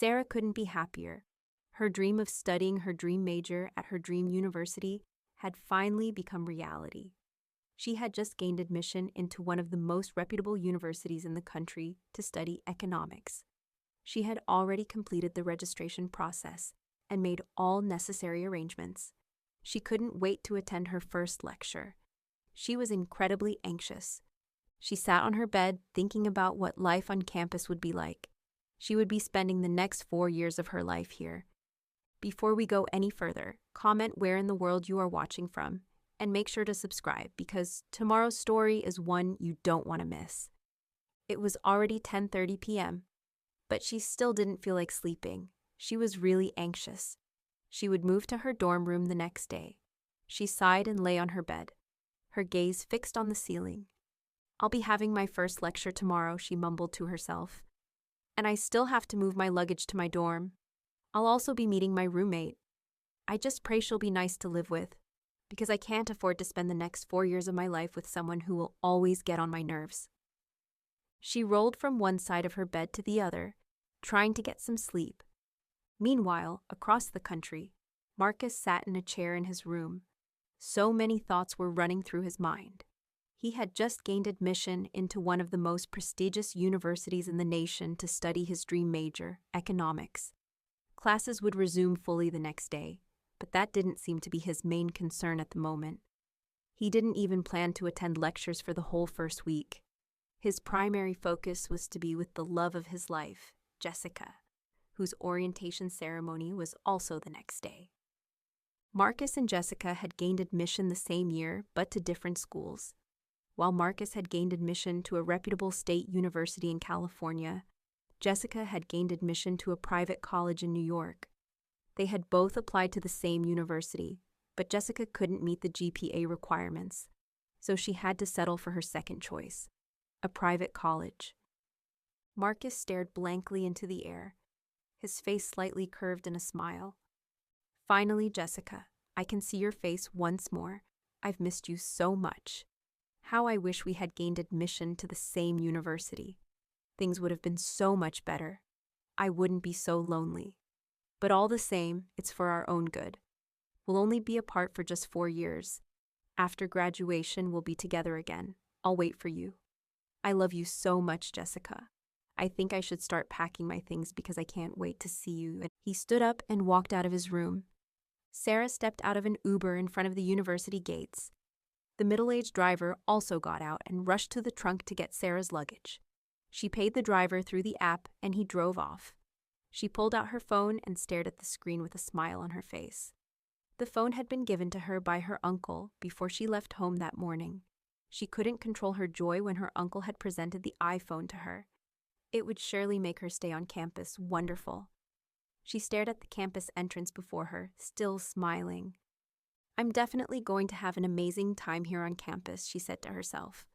Sarah couldn't be happier. Her dream of studying her dream major at her dream university had finally become reality. She had just gained admission into one of the most reputable universities in the country to study economics. She had already completed the registration process and made all necessary arrangements. She couldn't wait to attend her first lecture. She was incredibly anxious. She sat on her bed thinking about what life on campus would be like. She would be spending the next 4 years of her life here. Before we go any further, comment where in the world you are watching from, and make sure to subscribe because tomorrow's story is one you don't want to miss. It was already 10:30 p.m., but she still didn't feel like sleeping. She was really anxious. She would move to her dorm room the next day. She sighed and lay on her bed, her gaze fixed on the ceiling. "I'll be having my first lecture tomorrow," she mumbled to herself. "And I still have to move my luggage to my dorm. I'll also be meeting my roommate. I just pray she'll be nice to live with, because I can't afford to spend the next 4 years of my life with someone who will always get on my nerves." She rolled from one side of her bed to the other, trying to get some sleep. Meanwhile, across the country, Marcus sat in a chair in his room. So many thoughts were running through his mind. He had just gained admission into one of the most prestigious universities in the nation to study his dream major, economics. Classes would resume fully the next day, but that didn't seem to be his main concern at the moment. He didn't even plan to attend lectures for the whole first week. His primary focus was to be with the love of his life, Jessica, whose orientation ceremony was also the next day. Marcus and Jessica had gained admission the same year, but to different schools. While Marcus had gained admission to a reputable state university in California, Jessica had gained admission to a private college in New York. They had both applied to the same university, but Jessica couldn't meet the GPA requirements, so she had to settle for her second choice, a private college. Marcus stared blankly into the air, his face slightly curved in a smile. "Finally, Jessica, I can see your face once more. I've missed you so much. How I wish we had gained admission to the same university. Things would have been so much better. I wouldn't be so lonely. But all the same, it's for our own good. We'll only be apart for just 4 years. After graduation, we'll be together again. I'll wait for you. I love you so much, Jessica. I think I should start packing my things because I can't wait to see you." He stood up and walked out of his room. Sarah stepped out of an Uber in front of the university gates. The middle-aged driver also got out and rushed to the trunk to get Sarah's luggage. She paid the driver through the app and he drove off. She pulled out her phone and stared at the screen with a smile on her face. The phone had been given to her by her uncle before she left home that morning. She couldn't control her joy when her uncle had presented the iPhone to her. It would surely make her stay on campus wonderful. She stared at the campus entrance before her, still smiling. "I'm definitely going to have an amazing time here on campus," she said to herself.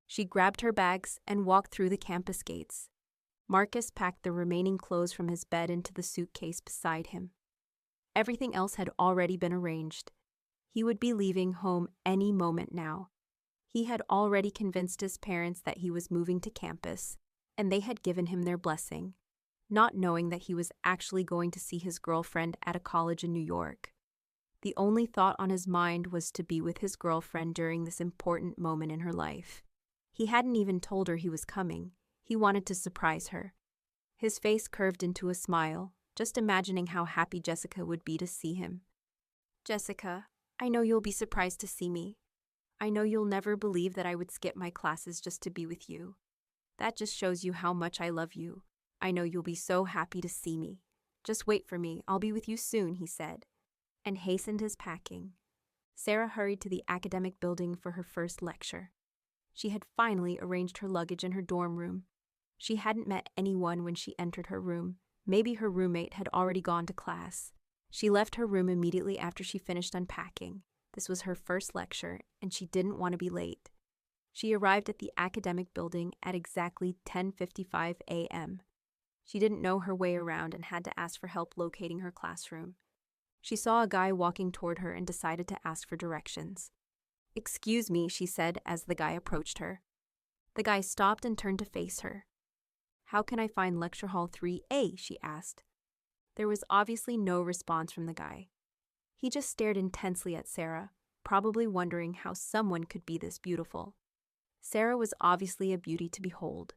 She grabbed her bags and walked through the campus gates. Marcus packed the remaining clothes from his bed into the suitcase beside him. Everything else had already been arranged. He would be leaving home any moment now. He had already convinced his parents that he was moving to campus, and they had given him their blessing, not knowing that he was actually going to see his girlfriend at a college in New York. The only thought on his mind was to be with his girlfriend during this important moment in her life. He hadn't even told her he was coming. He wanted to surprise her. His face curved into a smile, just imagining how happy Jessica would be to see him. "Jessica, I know you'll be surprised to see me. I know you'll never believe that I would skip my classes just to be with you. That just shows you how much I love you. I know you'll be so happy to see me. Just wait for me. I'll be with you soon," he said, and hastened his packing. Sarah hurried to the academic building for her first lecture. She had finally arranged her luggage in her dorm room. She hadn't met anyone when she entered her room. Maybe her roommate had already gone to class. She left her room immediately after she finished unpacking. This was her first lecture, and she didn't want to be late. She arrived at the academic building at exactly 10:55 a.m. She didn't know her way around and had to ask for help locating her classroom. She saw a guy walking toward her and decided to ask for directions. "Excuse me," she said as the guy approached her. The guy stopped and turned to face her. How can I find lecture hall 3A? She asked. There was obviously no response from the guy. He just stared intensely at Sarah, probably wondering how someone could be this beautiful. Sarah was obviously a beauty to behold.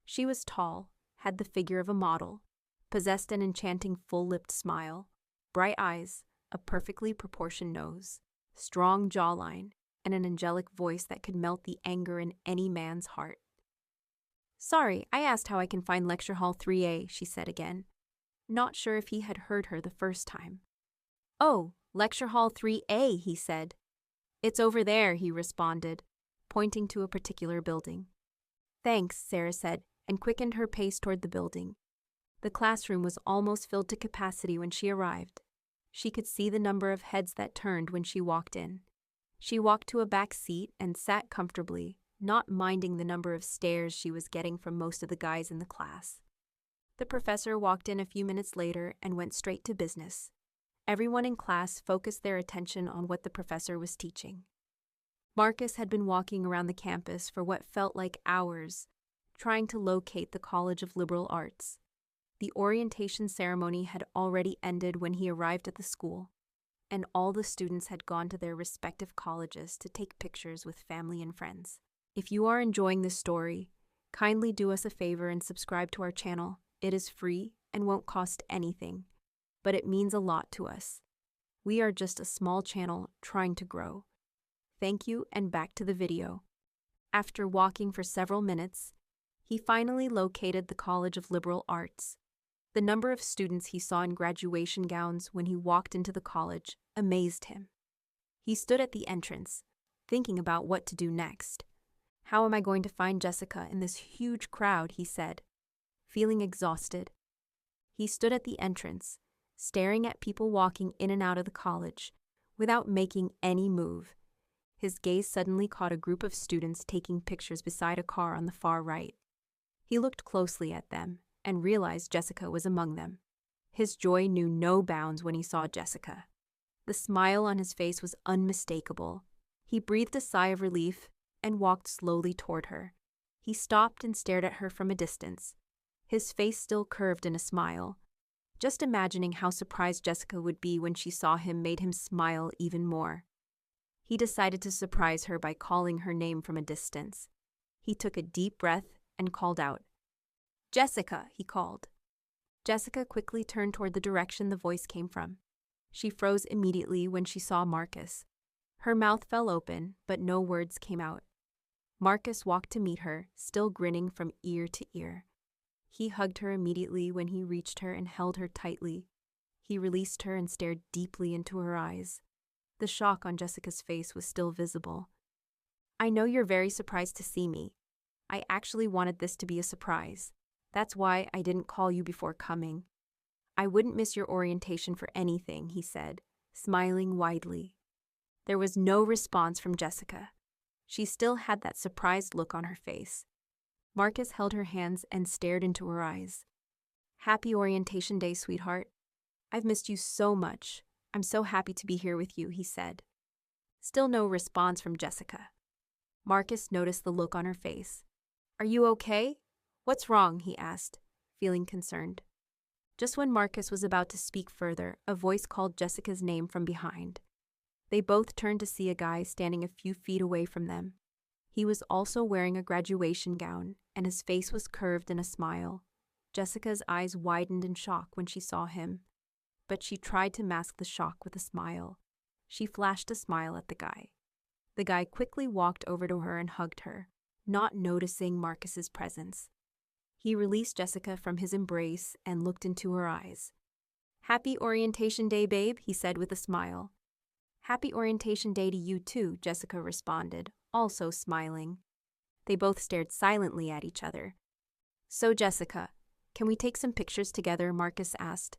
She was tall, had the figure of a model, possessed an enchanting full-lipped smile, bright eyes, a perfectly proportioned nose, strong jawline, and an angelic voice that could melt the anger in any man's heart. Sorry, I asked how I can find lecture hall 3A, she said again, not sure if he had heard her the first time. Oh, lecture hall 3A, he said. It's over there, he responded, pointing to a particular building. Thanks, Sarah said, and quickened her pace toward the building. The classroom was almost filled to capacity when she arrived. She could see the number of heads that turned when she walked in. She walked to a back seat and sat comfortably, not minding the number of stares she was getting from most of the guys in the class. The professor walked in a few minutes later and went straight to business. Everyone in class focused their attention on what the professor was teaching. Marcus had been walking around the campus for what felt like hours, trying to locate the College of Liberal Arts. The orientation ceremony had already ended when he arrived at the school, and all the students had gone to their respective colleges to take pictures with family and friends. If you are enjoying this story, kindly do us a favor and subscribe to our channel. It is free and won't cost anything, but it means a lot to us. We are just a small channel trying to grow. Thank you, and back to the video. After walking for several minutes, he finally located the College of Liberal Arts. The number of students he saw in graduation gowns when he walked into the college amazed him. He stood at the entrance, thinking about what to do next. How am I going to find Jessica in this huge crowd, he said, feeling exhausted. He stood at the entrance, staring at people walking in and out of the college, without making any move. His gaze suddenly caught a group of students taking pictures beside a car on the far right. He looked closely at them and realized Jessica was among them. His joy knew no bounds when he saw Jessica. The smile on his face was unmistakable. He breathed a sigh of relief and walked slowly toward her. He stopped and stared at her from a distance, his face still curved in a smile. Just imagining how surprised Jessica would be when she saw him made him smile even more. He decided to surprise her by calling her name from a distance. He took a deep breath and called out. Jessica, he called. Jessica quickly turned toward the direction the voice came from. She froze immediately when she saw Marcus. Her mouth fell open, but no words came out. Marcus walked to meet her, still grinning from ear to ear. He hugged her immediately when he reached her and held her tightly. He released her and stared deeply into her eyes. The shock on Jessica's face was still visible. I know you're very surprised to see me. I actually wanted this to be a surprise. That's why I didn't call you before coming. I wouldn't miss your orientation for anything, he said, smiling widely. There was no response from Jessica. She still had that surprised look on her face. Marcus held her hands and stared into her eyes. Happy orientation day, sweetheart. I've missed you so much. I'm so happy to be here with you, he said. Still no response from Jessica. Marcus noticed the look on her face. Are you okay? What's wrong? He asked, feeling concerned. Just when Marcus was about to speak further, a voice called Jessica's name from behind. They both turned to see a guy standing a few feet away from them. He was also wearing a graduation gown, and his face was curved in a smile. Jessica's eyes widened in shock when she saw him, but she tried to mask the shock with a smile. She flashed a smile at the guy. The guy quickly walked over to her and hugged her, not noticing Marcus's presence. He released Jessica from his embrace and looked into her eyes. Happy orientation day, babe, he said with a smile. Happy orientation day to you too, Jessica responded, also smiling. They both stared silently at each other. So, Jessica, can we take some pictures together? Marcus asked,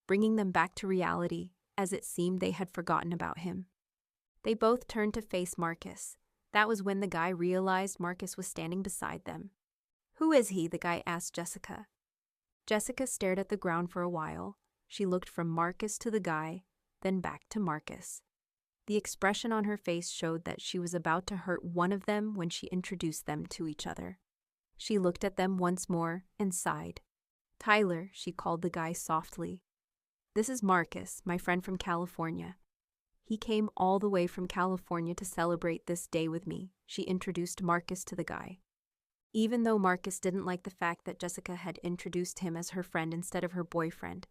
bringing them back to reality, as it seemed they had forgotten about him. They both turned to face Marcus. That was when the guy realized Marcus was standing beside them. Who is he? The guy asked Jessica. Jessica stared at the ground for a while. She looked from Marcus to the guy, then back to Marcus. The expression on her face showed that she was about to hurt one of them when she introduced them to each other. She looked at them once more and sighed. Tyler, she called the guy softly. This is Marcus, my friend from California. He came all the way from California to celebrate this day with me, she introduced Marcus to the guy. Even though Marcus didn't like the fact that Jessica had introduced him as her friend instead of her boyfriend,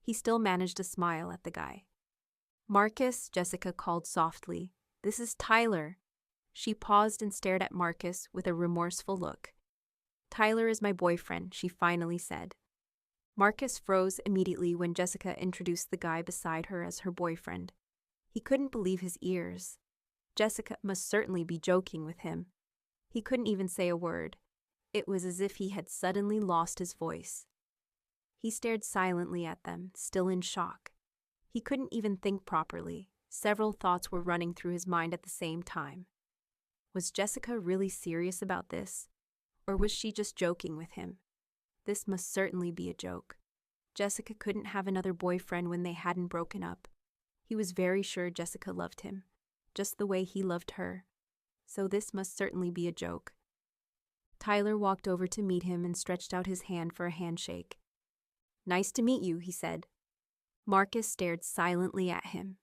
he still managed to smile at the guy. Marcus, Jessica called softly. This is Tyler. She paused and stared at Marcus with a remorseful look. Tyler is my boyfriend, she finally said. Marcus froze immediately when Jessica introduced the guy beside her as her boyfriend. He couldn't believe his ears. Jessica must certainly be joking with him. He couldn't even say a word. It was as if he had suddenly lost his voice. He stared silently at them, still in shock. He couldn't even think properly. Several thoughts were running through his mind at the same time. Was Jessica really serious about this? Or was she just joking with him? This must certainly be a joke. Jessica couldn't have another boyfriend when they hadn't broken up. He was very sure Jessica loved him, just the way he loved her. So this must certainly be a joke. Tyler walked over to meet him and stretched out his hand for a handshake. Nice to meet you, he said. Marcus stared silently at him.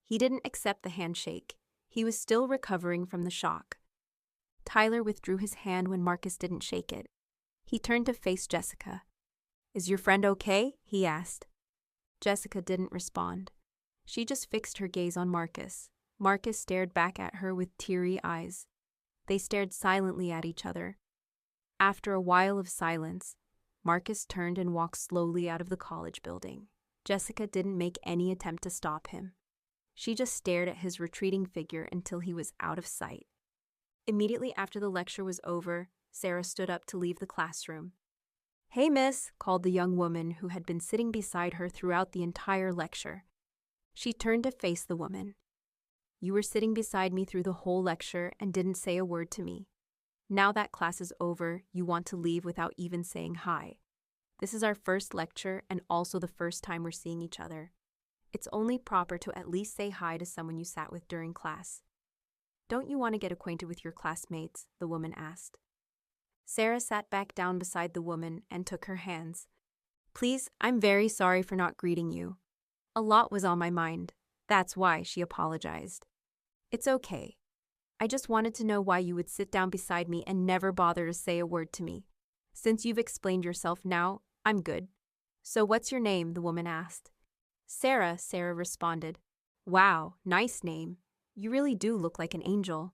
He didn't accept the handshake. He was still recovering from the shock. Tyler withdrew his hand when Marcus didn't shake it. He turned to face Jessica. Is your friend okay? He asked. Jessica didn't respond. She just fixed her gaze on Marcus. Marcus stared back at her with teary eyes. They stared silently at each other. After a while of silence, Marcus turned and walked slowly out of the college building. Jessica didn't make any attempt to stop him. She just stared at his retreating figure until he was out of sight. Immediately after the lecture was over, Sarah stood up to leave the classroom. Hey, miss, called the young woman who had been sitting beside her throughout the entire lecture. She turned to face the woman. You were sitting beside me through the whole lecture and didn't say a word to me. Now that class is over, you want to leave without even saying hi. This is our first lecture and also the first time we're seeing each other. It's only proper to at least say hi to someone you sat with during class. Don't you want to get acquainted with your classmates? The woman asked. Sarah sat back down beside the woman and took her hands. Please, I'm very sorry for not greeting you. A lot was on my mind. That's why, she apologized. It's okay. I just wanted to know why you would sit down beside me and never bother to say a word to me. Since you've explained yourself now, I'm good. So what's your name? The woman asked. Sarah, Sarah responded. Wow, nice name. You really do look like an angel.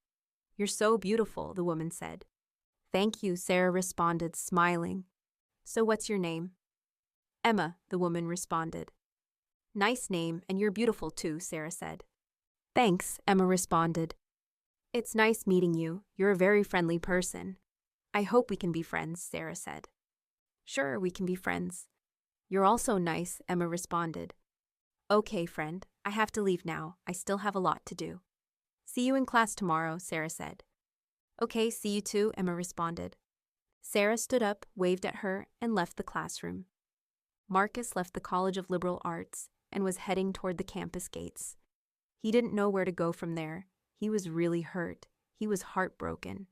You're so beautiful, the woman said. Thank you, Sarah responded, smiling. So what's your name? Emma, the woman responded. Nice name, and you're beautiful too, Sarah said. Thanks, Emma responded. It's nice meeting you. You're a very friendly person. I hope we can be friends, Sarah said. Sure, we can be friends. You're also nice, Emma responded. Okay, friend, I have to leave now. I still have a lot to do. See you in class tomorrow, Sarah said. Okay, see you too, Emma responded. Sarah stood up, waved at her, and left the classroom. Marcus left the College of Liberal Arts and was heading toward the campus gates. He didn't know where to go from there. He was really hurt. He was heartbroken.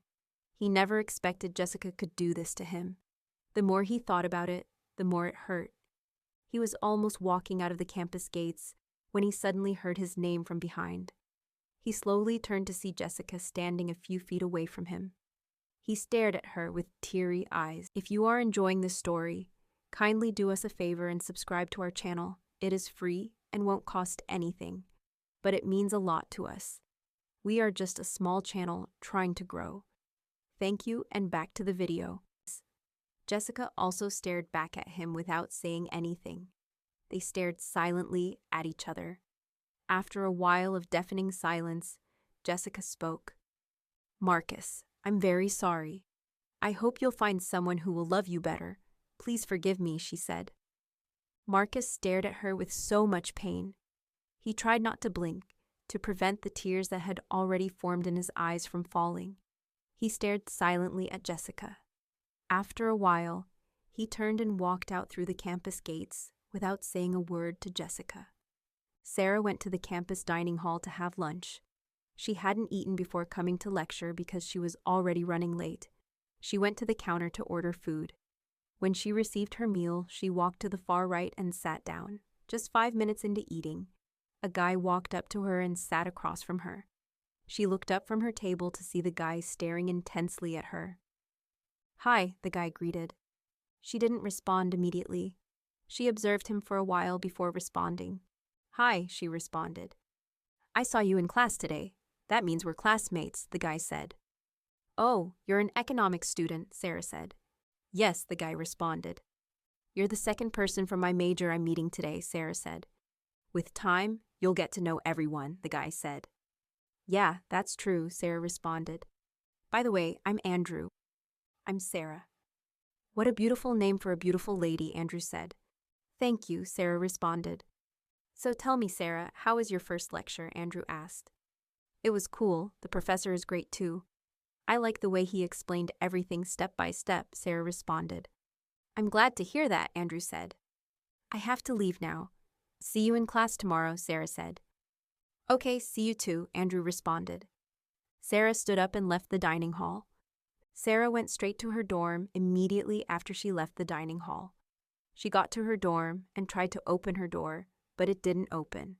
He never expected Jessica could do this to him. The more he thought about it, the more it hurt. He was almost walking out of the campus gates when he suddenly heard his name from behind. He slowly turned to see Jessica standing a few feet away from him. He stared at her with teary eyes. If you are enjoying this story, kindly do us a favor and subscribe to our channel. It is free and won't cost anything, but it means a lot to us. We are just a small channel trying to grow. Thank you, and back to the video. Jessica also stared back at him without saying anything. They stared silently at each other. After a while of deafening silence, Jessica spoke. Marcus, I'm very sorry. I hope you'll find someone who will love you better. Please forgive me, she said. Marcus stared at her with so much pain. He tried not to blink, to prevent the tears that had already formed in his eyes from falling. He stared silently at Jessica. After a while, he turned and walked out through the campus gates without saying a word to Jessica. Sarah went to the campus dining hall to have lunch. She hadn't eaten before coming to lecture because she was already running late. She went to the counter to order food. When she received her meal, she walked to the far right and sat down. Just 5 minutes into eating, a guy walked up to her and sat across from her. She looked up from her table to see the guy staring intensely at her. "Hi," the guy greeted. She didn't respond immediately. She observed him for a while before responding. "Hi," she responded. "I saw you in class today. That means we're classmates," the guy said. "Oh, you're an economics student," Sarah said. "Yes," the guy responded. "You're the second person from my major I'm meeting today," Sarah said. "With time, you'll get to know everyone," the guy said. "Yeah, that's true," Sarah responded. "By the way, I'm Andrew." "I'm Sarah." "What a beautiful name for a beautiful lady," Andrew said. "Thank you," Sarah responded. "So tell me, Sarah, how was your first lecture?" Andrew asked. "It was cool. The professor is great too. I like the way he explained everything step by step," Sarah responded. "I'm glad to hear that," Andrew said. "I have to leave now. See you in class tomorrow," Sarah said. "Okay, see you too," Andrew responded. Sarah stood up and left the dining hall. Sarah went straight to her dorm immediately after she left the dining hall. She got to her dorm and tried to open her door, but it didn't open.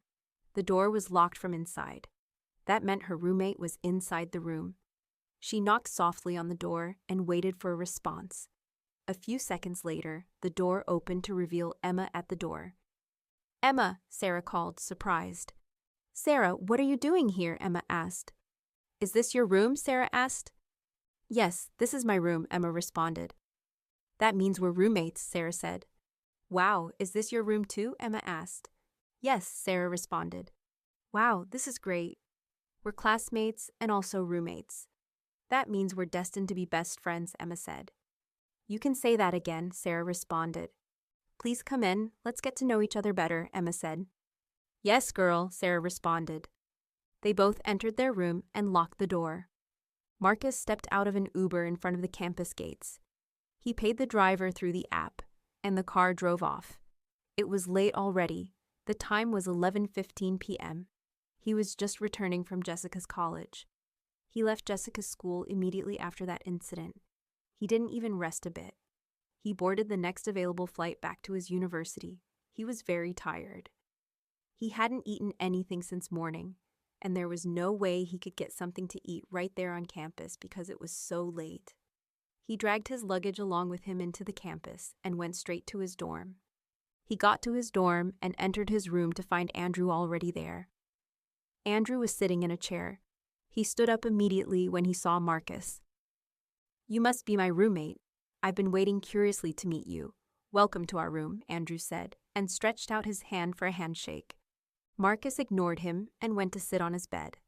The door was locked from inside. That meant her roommate was inside the room. She knocked softly on the door and waited for a response. A few seconds later, the door opened to reveal Emma at the door. "Emma," Sarah called, surprised. "Sarah, what are you doing here?" Emma asked. "Is this your room?" Sarah asked. "Yes, this is my room," Emma responded. "That means we're roommates," Sarah said. "Wow, is this your room too?" Emma asked. "Yes," Sarah responded. "Wow, this is great. We're classmates and also roommates. That means we're destined to be best friends," Emma said. "You can say that again," Sarah responded. "Please come in. Let's get to know each other better," Emma said. "Yes, girl," Sarah responded. They both entered their room and locked the door. Marcus stepped out of an Uber in front of the campus gates. He paid the driver through the app, and the car drove off. It was late already. The time was 11:15 p.m. He was just returning from Jessica's college. He left Jessica's school immediately after that incident. He didn't even rest a bit. He boarded the next available flight back to his university. He was very tired. He hadn't eaten anything since morning, and there was no way he could get something to eat right there on campus because it was so late. He dragged his luggage along with him into the campus and went straight to his dorm. He got to his dorm and entered his room to find Andrew already there. Andrew was sitting in a chair. He stood up immediately when he saw Marcus. "You must be my roommate. I've been waiting curiously to meet you. Welcome to our room," Andrew said, and stretched out his hand for a handshake. Marcus ignored him and went to sit on his bed.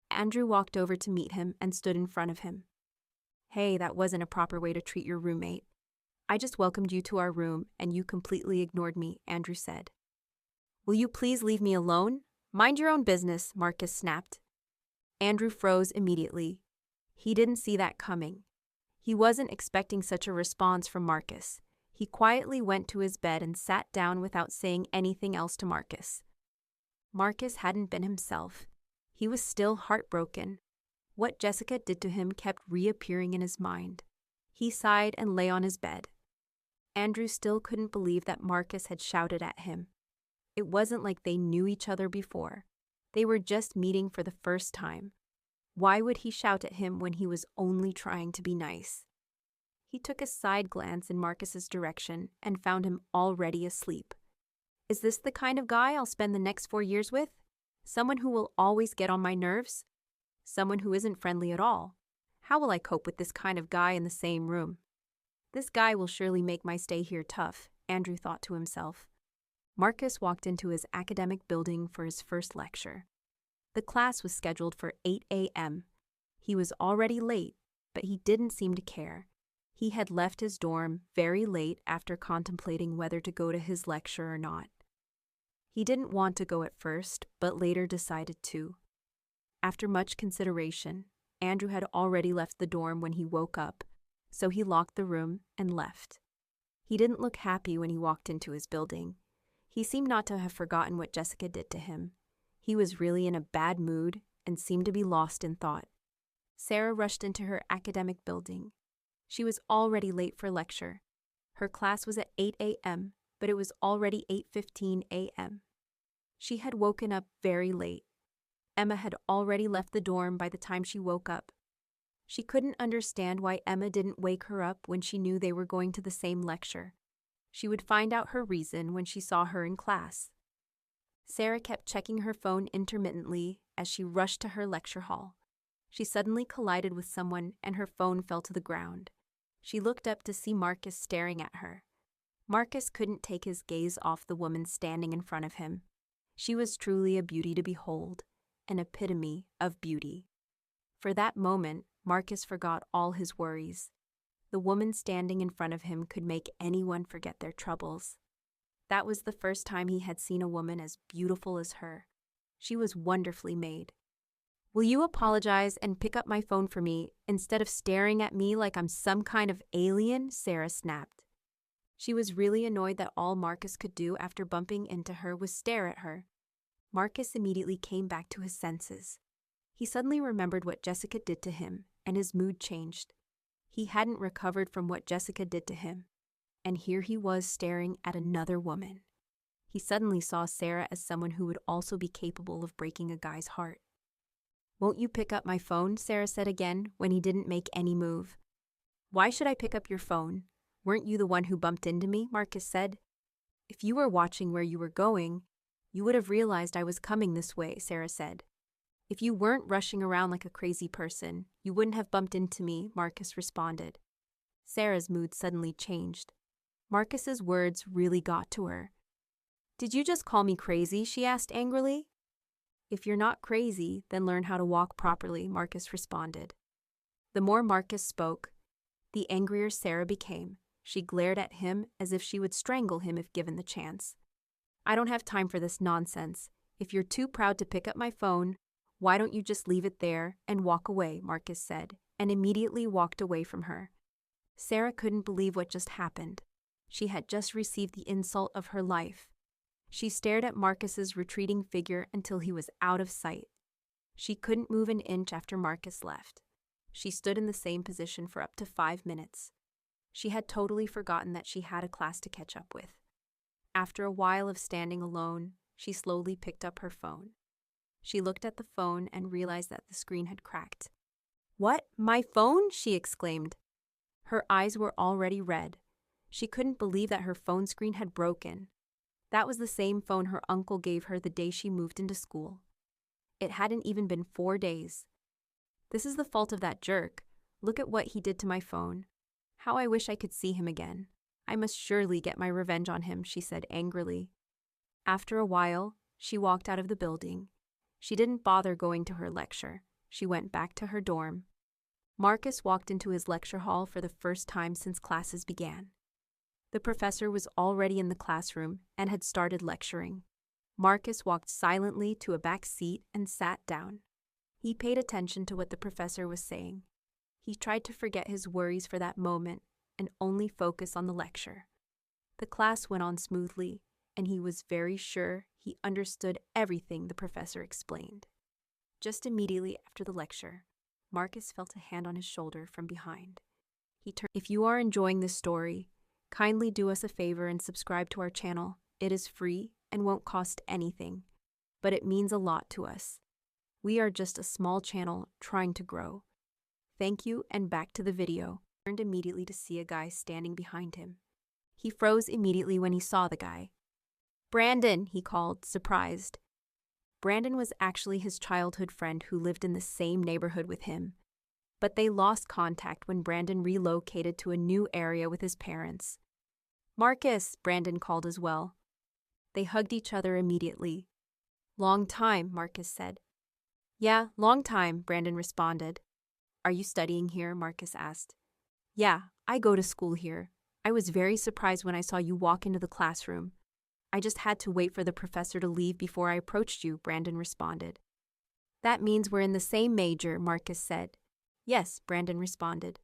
Andrew walked over to meet him and stood in front of him. "Hey, that wasn't a proper way to treat your roommate. I just welcomed you to our room and you completely ignored me," Andrew said. "Will you please leave me alone? Mind your own business," Marcus snapped. Andrew froze immediately. He didn't see that coming. He wasn't expecting such a response from Marcus. He quietly went to his bed and sat down without saying anything else to Marcus. Marcus hadn't been himself. He was still heartbroken. What Jessica did to him kept reappearing in his mind. He sighed and lay on his bed. Andrew still couldn't believe that Marcus had shouted at him. It wasn't like they knew each other before. They were just meeting for the first time. Why would he shout at him when he was only trying to be nice? He took a side glance in Marcus's direction and found him already asleep. Is this the kind of guy I'll spend the next 4 years with? Someone who will always get on my nerves? Someone who isn't friendly at all? How will I cope with this kind of guy in the same room? This guy will surely make my stay here tough, Andrew thought to himself. Marcus walked into his academic building for his first lecture. The class was scheduled for 8 a.m. He was already late, but he didn't seem to care. He had left his dorm very late after contemplating whether to go to his lecture or not. He didn't want to go at first, but later decided to. After much consideration, Andrew had already left the dorm when he woke up, so he locked the room and left. He didn't look happy when he walked into his building. He seemed not to have forgotten what Jessica did to him. He was really in a bad mood and seemed to be lost in thought. Sarah rushed into her academic building. She was already late for lecture. Her class was at 8 a.m., but it was already 8:15 a.m. She had woken up very late. Emma had already left the dorm by the time she woke up. She couldn't understand why Emma didn't wake her up when she knew they were going to the same lecture. She would find out her reason when she saw her in class. Sarah kept checking her phone intermittently as she rushed to her lecture hall. She suddenly collided with someone and her phone fell to the ground. She looked up to see Marcus staring at her. Marcus couldn't take his gaze off the woman standing in front of him. She was truly a beauty to behold, an epitome of beauty. For that moment, Marcus forgot all his worries. The woman standing in front of him could make anyone forget their troubles. That was the first time he had seen a woman as beautiful as her. She was wonderfully made. "Will you apologize and pick up my phone for me instead of staring at me like I'm some kind of alien?" Sarah snapped. She was really annoyed that all Marcus could do after bumping into her was stare at her. Marcus immediately came back to his senses. He suddenly remembered what Jessica did to him, and his mood changed. He hadn't recovered from what Jessica did to him, and here he was staring at another woman. He suddenly saw Sarah as someone who would also be capable of breaking a guy's heart. "Won't you pick up my phone?" Sarah said again when he didn't make any move. "Why should I pick up your phone? Weren't you the one who bumped into me?" Marcus said. "If you were watching where you were going, you would have realized I was coming this way," Sarah said. "If you weren't rushing around like a crazy person, you wouldn't have bumped into me," Marcus responded. Sarah's mood suddenly changed. Marcus's words really got to her. "Did you just call me crazy?" she asked angrily. "If you're not crazy, then learn how to walk properly," Marcus responded. The more Marcus spoke, the angrier Sarah became. She glared at him as if she would strangle him if given the chance. "I don't have time for this nonsense. If you're too proud to pick up my phone, why don't you just leave it there and walk away?" Marcus said, and immediately walked away from her. Sarah couldn't believe what just happened. She had just received the insult of her life. She stared at Marcus's retreating figure until he was out of sight. She couldn't move an inch after Marcus left. She stood in the same position for up to 5 minutes. She had totally forgotten that she had a class to catch up with. After a while of standing alone, she slowly picked up her phone. She looked at the phone and realized that the screen had cracked. "What? My phone?" she exclaimed. Her eyes were already red. She couldn't believe that her phone screen had broken. That was the same phone her uncle gave her the day she moved into school. It hadn't even been 4 days. "This is the fault of that jerk. Look at what he did to my phone. How I wish I could see him again. I must surely get my revenge on him," she said angrily. After a while, she walked out of the building. She didn't bother going to her lecture. She went back to her dorm. Marcus walked into his lecture hall for the first time since classes began. The professor was already in the classroom and had started lecturing. Marcus walked silently to a back seat and sat down. He paid attention to what the professor was saying. He tried to forget his worries for that moment and only focus on the lecture. The class went on smoothly, and he was very sure he understood everything the professor explained. Just immediately after the lecture, Marcus felt a hand on his shoulder from behind. He turned. "If you are enjoying this story, kindly do us a favor and subscribe to our channel. It is free and won't cost anything, but it means a lot to us. We are just a small channel trying to grow. Thank you, and back to the video." He turned immediately to see a guy standing behind him. He froze immediately when he saw the guy. "Brandon," he called, surprised. Brandon was actually his childhood friend who lived in the same neighborhood with him, but they lost contact when Brandon relocated to a new area with his parents. "Marcus," Brandon called as well. They hugged each other immediately. "Long time," Marcus said. "Yeah, long time," Brandon responded. "Are you studying here?" Marcus asked. "Yeah, I go to school here. I was very surprised when I saw you walk into the classroom. I just had to wait for the professor to leave before I approached you," Brandon responded. "That means we're in the same major," Marcus said. "Yes," Brandon responded.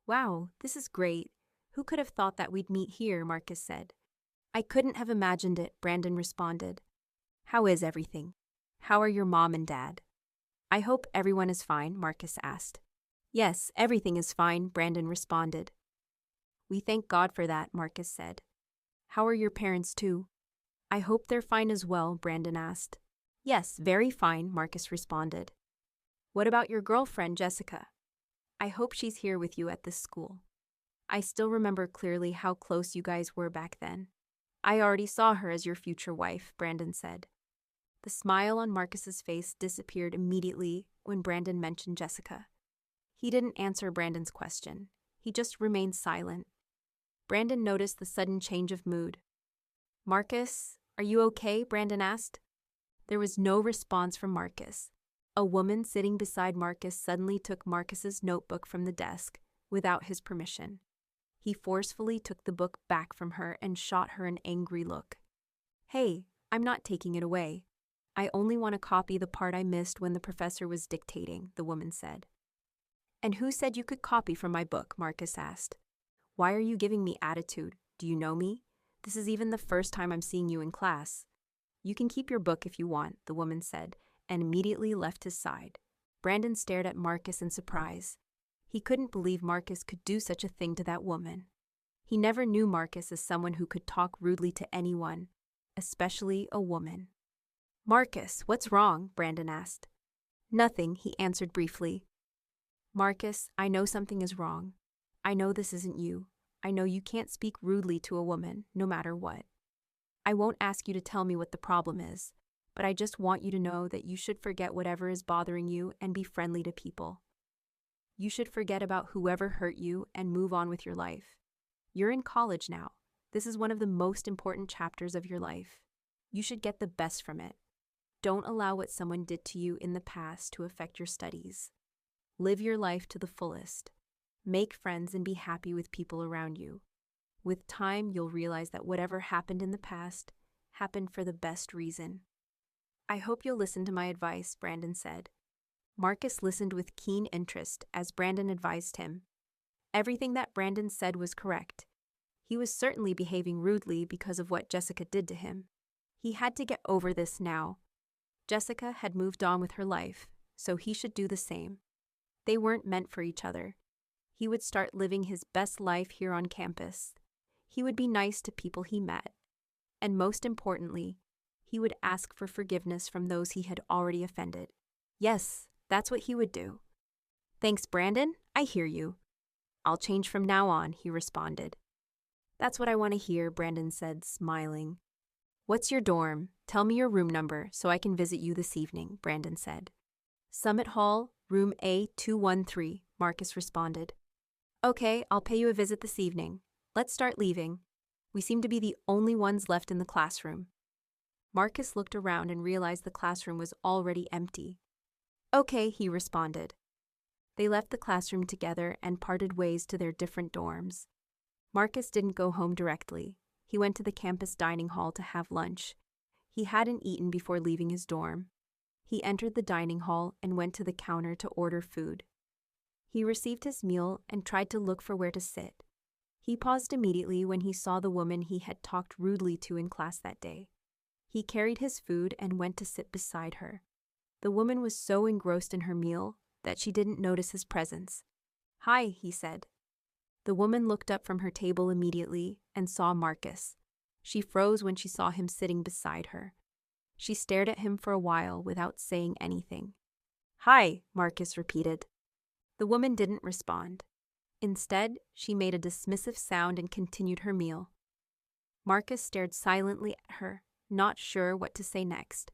"Wow, this is great. Who could have thought that we'd meet here?" Marcus said. "I couldn't have imagined it," Brandon responded. "How is everything? How are your mom and dad?" "I hope everyone is fine," Marcus asked. Yes, everything is fine, Brandon responded. We thank God for that, Marcus said. How are your parents too? I hope they're fine as well, Brandon asked. Yes, very fine, Marcus responded. What about your girlfriend, Jessica? I hope she's here with you at this school. I still remember clearly how close you guys were back then. I already saw her as your future wife, Brandon said. The smile on Marcus's face disappeared immediately when Brandon mentioned Jessica. He didn't answer Brandon's question. He just remained silent. Brandon noticed the sudden change of mood. Marcus, are you okay? Brandon asked. There was no response from Marcus. A woman sitting beside Marcus suddenly took Marcus's notebook from the desk without his permission. He forcefully took the book back from her and shot her an angry look. Hey, I'm not taking it away. I only want to copy the part I missed when the professor was dictating, the woman said. And who said you could copy from my book? Marcus asked. Why are you giving me attitude? Do you know me? This is even the first time I'm seeing you in class. You can keep your book if you want, the woman said, and immediately left his side. Brandon stared at Marcus in surprise. He couldn't believe Marcus could do such a thing to that woman. He never knew Marcus as someone who could talk rudely to anyone, especially a woman. Marcus, what's wrong? Brandon asked. Nothing, he answered briefly. Marcus, I know something is wrong. I know this isn't you. I know you can't speak rudely to a woman, no matter what. I won't ask you to tell me what the problem is, but I just want you to know that you should forget whatever is bothering you and be friendly to people. You should forget about whoever hurt you and move on with your life. You're in college now. This is one of the most important chapters of your life. You should get the best from it. Don't allow what someone did to you in the past to affect your studies. Live your life to the fullest. Make friends and be happy with people around you. With time, you'll realize that whatever happened in the past happened for the best reason. I hope you'll listen to my advice, Brandon said. Marcus listened with keen interest as Brandon advised him. Everything that Brandon said was correct. He was certainly behaving rudely because of what Jessica did to him. He had to get over this now. Jessica had moved on with her life, so he should do the same. They weren't meant for each other. He would start living his best life here on campus. He would be nice to people he met. And most importantly, he would ask for forgiveness from those he had already offended. Yes, that's what he would do. Thanks, Brandon. I hear you. I'll change from now on, he responded. That's what I want to hear, Brandon said, smiling. What's your dorm? Tell me your room number so I can visit you this evening, Brandon said. Summit Hall, room A213, Marcus responded. Okay, I'll pay you a visit this evening. Let's start leaving. We seem to be the only ones left in the classroom. Marcus looked around and realized the classroom was already empty. Okay, he responded. They left the classroom together and parted ways to their different dorms. Marcus didn't go home directly. He went to the campus dining hall to have lunch. He hadn't eaten before leaving his dorm. He entered the dining hall and went to the counter to order food. He received his meal and tried to look for where to sit. He paused immediately when he saw the woman he had talked rudely to in class that day. He carried his food and went to sit beside her. The woman was so engrossed in her meal that she didn't notice his presence. Hi, he said. The woman looked up from her table immediately and saw Marcus. She froze when she saw him sitting beside her. She stared at him for a while without saying anything. Hi, Marcus repeated. The woman didn't respond. Instead, she made a dismissive sound and continued her meal. Marcus stared silently at her, not sure what to say next.